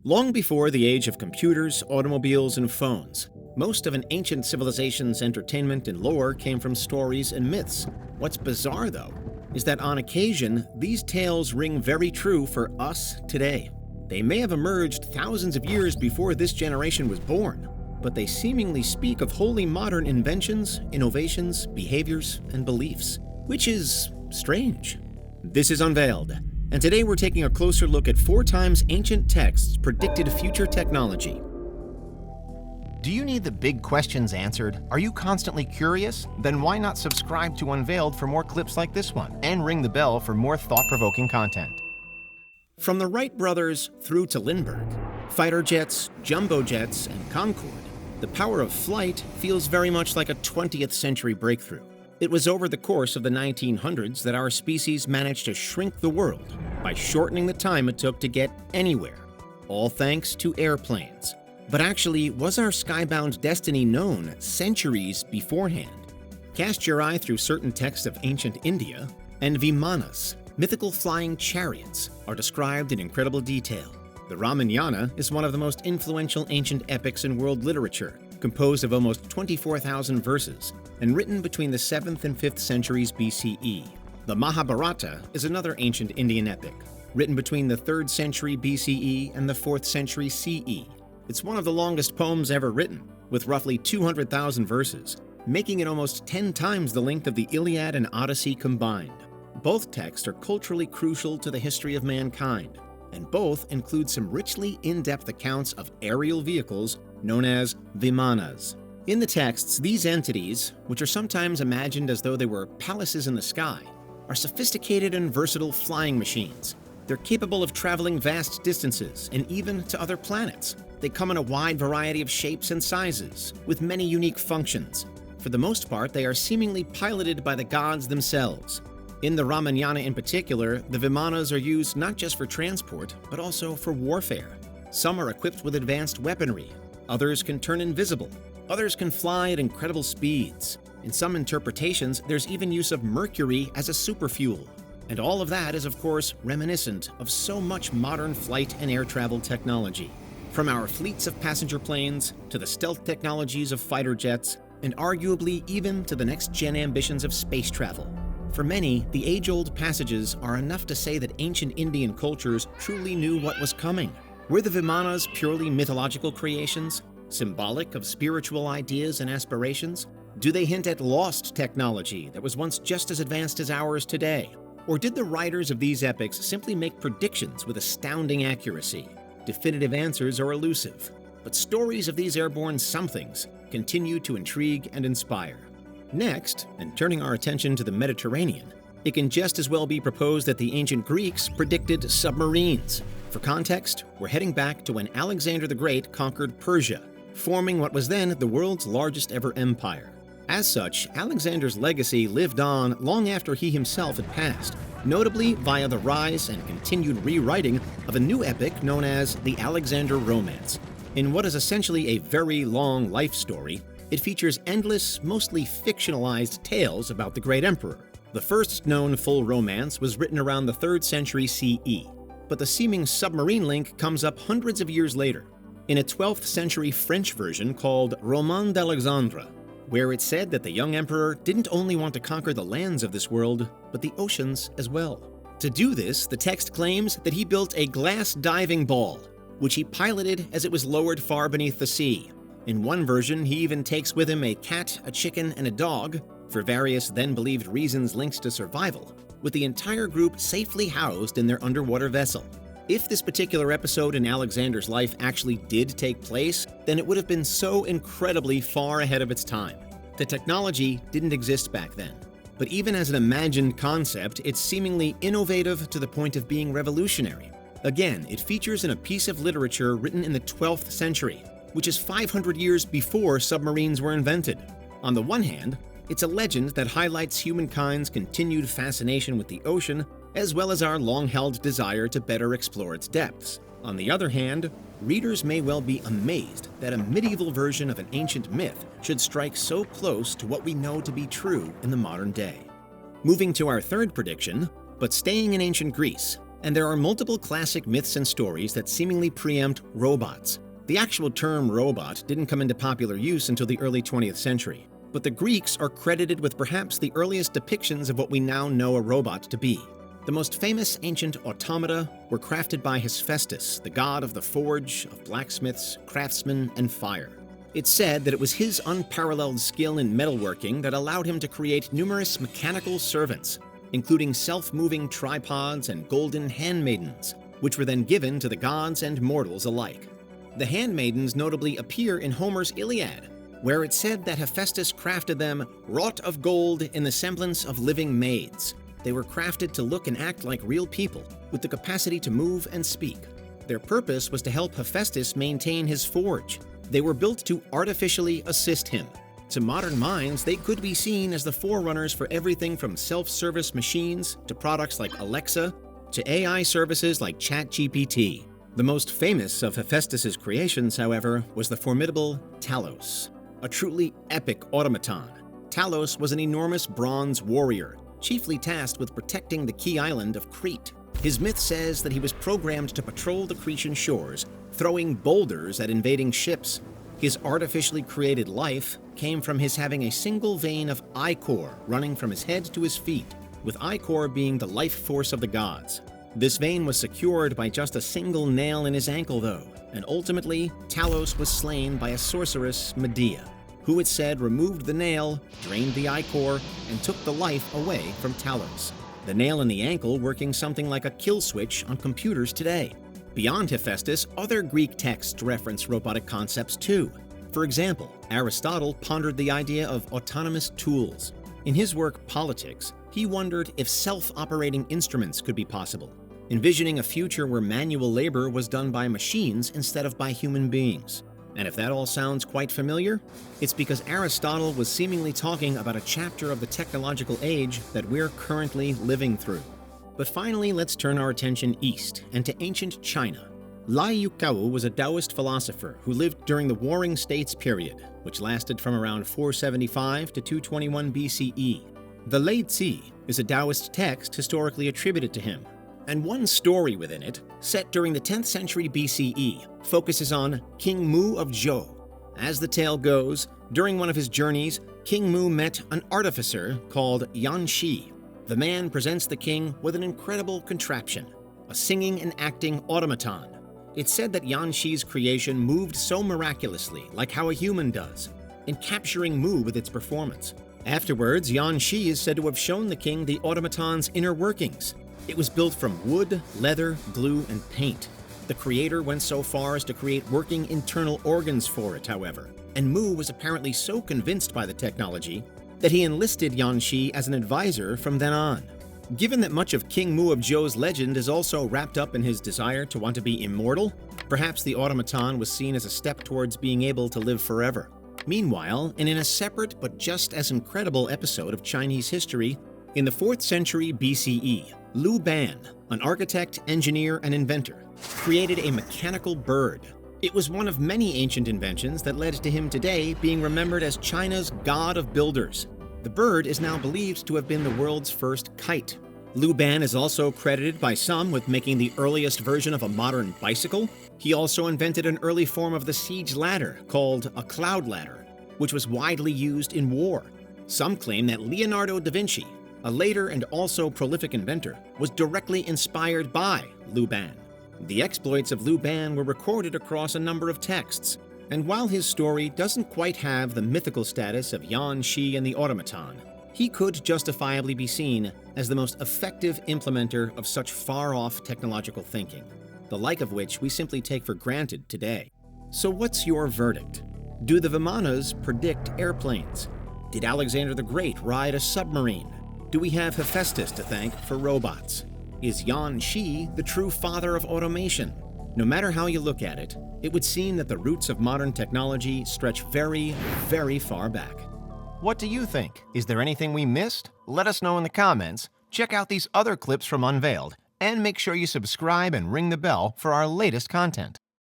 Long before the age of computers, automobiles, and phones, most of an ancient civilization's entertainment and lore came from stories and myths. What's bizarre, though, is that on occasion, these tales ring very true for us today. They may have emerged thousands of years before this generation was born, but they seemingly speak of wholly modern inventions, innovations, behaviors, and beliefs, which is strange. This is Unveiled, and today we're taking a closer look at 4 times ancient texts predicted future technology. Do you need the big questions answered? Are you constantly curious? Then why not subscribe to Unveiled for more clips like this one, and ring the bell for more thought-provoking content. From the Wright brothers through to Lindbergh, fighter jets, jumbo jets, and Concorde, the power of flight feels very much like a 20th century breakthrough. It was over the course of the 1900s that our species managed to shrink the world by shortening the time it took to get anywhere, all thanks to airplanes. But actually, was our skybound destiny known centuries beforehand? Cast your eye through certain texts of ancient India, and Vimanas, mythical flying chariots, are described in incredible detail. The Ramayana is one of the most influential ancient epics in world literature, composed of almost 24,000 verses, and written between the 7th and 5th centuries BCE. The Mahabharata is another ancient Indian epic, written between the 3rd century BCE and the 4th century CE. It's one of the longest poems ever written, with roughly 200,000 verses, making it almost 10 times the length of the Iliad and Odyssey combined. Both texts are culturally crucial to the history of mankind, and both include some richly in-depth accounts of aerial vehicles known as Vimanas. In the texts, these entities, which are sometimes imagined as though they were palaces in the sky, are sophisticated and versatile flying machines. They're capable of traveling vast distances and even to other planets. They come in a wide variety of shapes and sizes, with many unique functions. For the most part, they are seemingly piloted by the gods themselves. In the Ramayana in particular, the Vimanas are used not just for transport, but also for warfare. Some are equipped with advanced weaponry. Others can turn invisible. Others can fly at incredible speeds. In some interpretations, there's even use of mercury as a superfuel. And all of that is, of course, reminiscent of so much modern flight and air travel technology. From our fleets of passenger planes, to the stealth technologies of fighter jets, and arguably even to the next-gen ambitions of space travel. For many, the age-old passages are enough to say that ancient Indian cultures truly knew what was coming. Were the Vimanas purely mythological creations, symbolic of spiritual ideas and aspirations? Do they hint at lost technology that was once just as advanced as ours today? Or did the writers of these epics simply make predictions with astounding accuracy? Definitive answers are elusive, but stories of these airborne somethings continue to intrigue and inspire. Next, and turning our attention to the Mediterranean, it can just as well be proposed that the ancient Greeks predicted submarines. For context, we're heading back to when Alexander the Great conquered Persia, forming what was then the world's largest ever empire. As such, Alexander's legacy lived on long after he himself had passed, notably via the rise and continued rewriting of a new epic known as the Alexander Romance. In what is essentially a very long life story, it features endless, mostly fictionalized tales about the great emperor. The first known full romance was written around the 3rd century CE, but the seeming submarine link comes up hundreds of years later, in a 12th century French version called Roman d'Alexandre, where it said that the young emperor didn't only want to conquer the lands of this world, but the oceans as well. To do this, the text claims that he built a glass diving ball, which he piloted as it was lowered far beneath the sea. In one version, he even takes with him a cat, a chicken, and a dog, for various then-believed reasons linked to survival, with the entire group safely housed in their underwater vessel. If this particular episode in Alexander's life actually did take place, then it would have been so incredibly far ahead of its time. The technology didn't exist back then, but even as an imagined concept, it's seemingly innovative to the point of being revolutionary. Again, it features in a piece of literature written in the 12th century, which is 500 years before submarines were invented. On the one hand, it's a legend that highlights humankind's continued fascination with the ocean, as well as our long-held desire to better explore its depths. On the other hand, readers may well be amazed that a medieval version of an ancient myth should strike so close to what we know to be true in the modern day. Moving to our third prediction, but staying in ancient Greece, And there are multiple classic myths and stories that seemingly preempt robots. The actual term robot didn't come into popular use until the early 20th century, but the Greeks are credited with perhaps the earliest depictions of what we now know a robot to be. The most famous ancient automata were crafted by Hephaestus, the god of the forge, of blacksmiths, craftsmen, and fire. It's said that it was his unparalleled skill in metalworking that allowed him to create numerous mechanical servants, including self-moving tripods and golden handmaidens, which were then given to the gods and mortals alike. The handmaidens notably appear in Homer's Iliad, where it's said that Hephaestus crafted them wrought of gold in the semblance of living maids. They were crafted to look and act like real people, with the capacity to move and speak. Their purpose was to help Hephaestus maintain his forge. They were built to artificially assist him. To modern minds, they could be seen as the forerunners for everything from self-service machines to products like Alexa to AI services like ChatGPT. The most famous of Hephaestus's creations, however, was the formidable Talos, a truly epic automaton. Talos was an enormous bronze warrior, chiefly tasked with protecting the key island of Crete. His myth says that he was programmed to patrol the Cretan shores, throwing boulders at invading ships. His artificially created life came from his having a single vein of ichor running from his head to his feet, with ichor being the life force of the gods. This vein was secured by just a single nail in his ankle, though, and ultimately, Talos was slain by a sorceress, Medea, who it said removed the nail, drained the ichor, and took the life away from Talos. The nail in the ankle working something like a kill switch on computers today. Beyond Hephaestus, other Greek texts reference robotic concepts too. For example, Aristotle pondered the idea of autonomous tools. In his work Politics, he wondered if self-operating instruments could be possible, envisioning a future where manual labor was done by machines instead of by human beings. And if that all sounds quite familiar, it's because Aristotle was seemingly talking about a chapter of the technological age that we're currently living through. But finally, let's turn our attention east and to ancient China. Lai Yukao was a Taoist philosopher who lived during the Warring States period, which lasted from around 475 to 221 BCE. The Lai Tzu is a Taoist text historically attributed to him, and one story within it, set during the 10th century BCE, focuses on King Mu of Zhou. As the tale goes, during one of his journeys, King Mu met an artificer called Yan Shi. The man presents the king with an incredible contraption, a singing and acting automaton. It's said that Yan Shi's creation moved so miraculously, like how a human does, in capturing Mu with its performance. Afterwards, Yan Shi is said to have shown the king the automaton's inner workings. It was built from wood, leather, glue, and paint. The creator went so far as to create working internal organs for it, however, and Mu was apparently so convinced by the technology that he enlisted Yan Shi as an advisor from then on. Given that much of King Mu of Zhou's legend is also wrapped up in his desire to want to be immortal, perhaps the automaton was seen as a step towards being able to live forever. Meanwhile, and in a separate but just as incredible episode of Chinese history, in the 4th century BCE, Luan, an architect, engineer, and inventor, created a mechanical bird. It was one of many ancient inventions that led to him today being remembered as China's god of builders. The bird is now believed to have been the world's first kite. Luan is also credited by some with making the earliest version of a modern bicycle. He also invented an early form of the siege ladder called a cloud ladder, which was widely used in war. Some claim that Leonardo da Vinci, a later and also prolific inventor, was directly inspired by Luan. The exploits of Luan were recorded across a number of texts, and while his story doesn't quite have the mythical status of Yan Shi and the automaton, he could justifiably be seen as the most effective implementer of such far-off technological thinking, the like of which we simply take for granted today. So what's your verdict? Do the Vimanas predict airplanes? Did Alexander the Great ride a submarine? Do we have Hephaestus to thank for robots? Is Yan Shi the true father of automation? No matter how you look at it, it would seem that the roots of modern technology stretch very, very far back. What do you think? Is there anything we missed? Let us know in the comments. Check out these other clips from Unveiled, and make sure you subscribe and ring the bell for our latest content.